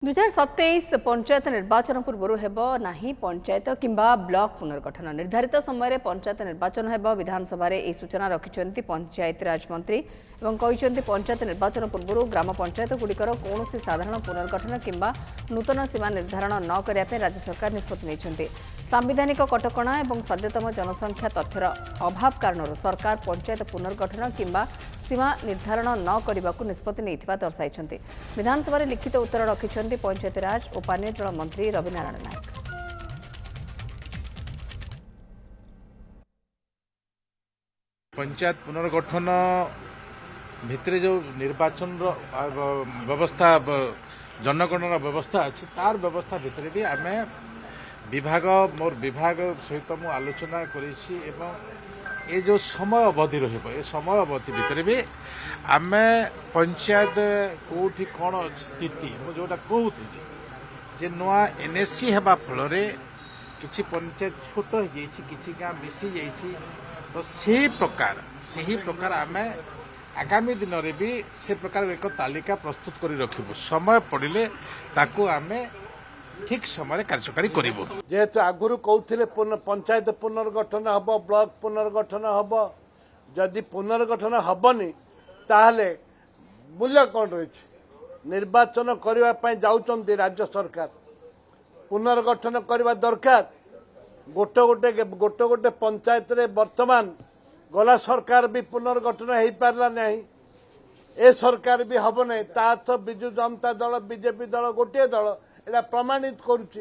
2027 पंचायत निर्वाचन पूर्व हेब नाही पंचायत किंबा ब्लॉक पुनर्गठन निर्धारित समय पंचायत निर्वाचन हेब विधानसभा में सूचना रखिंट पंचायत राज मंत्री और कहते पंचायत निर्वाचन पूर्व ग्राम पंचायत गुड़िकर कौन साधारण पुनर्गठन किंबा नूतन सीमा निर्धारण न करने राज्य सरकार निष्पत्ति नहीं सांविधानिक कटकणा और सद्यतम जनसंख्या तथ्यर अभाव कारण सरकार पंचायत पुनर्गठन किंबा सीमा निर्धारण न करने को निष्पत्ति नहीं दर्शाई विधानसभा लिखित उत्तर रखिंट पंचायत राज और पानीय जल मंत्री रविनारायण नायक। पंचायत पुनर्गठन भितर जो निर्वाचन व्यवस्था जनगणना व्यवस्था अच्छी तार व्यवस्था भितर भी आम विभाग मोर विभाग सहित मु आलोचना करेछि एवं ये जो समय अवधि रही समय अवधि भितर भी आम पंचायत कौटी कौन स्थिति जोटा कहूली जे नुआ एनएससी हेबा फल किसी पंचायत छोट हो किसी गाँ मिसी जाइए तो सही प्रकार आम आगामी दिन में भी से प्रकार एक तालिका प्रस्तुत कर रखिबु समय पड़े ताकू आम ठीक समय कार्यकारी करूँ जेहेतु आगुरी कहते पंचायत पुनर्गठन हम ब्लॉक पुनर्गठन हम जदि पुनर्गठन हेनी ताहले मूल्य कौन रही निर्वाचन करने जाऊँच राज्य सरकार पुनर्गठन करने दरकार गोटे गोटे पंचायत रे वर्तमान गला सरकार भी पुनर्गठन हो पारा नहीं ए सरकार भी हम नहीं ता तो विजु जनता दल बीजेपी दल गोटे दल एटा प्रमाणित करुच्ची।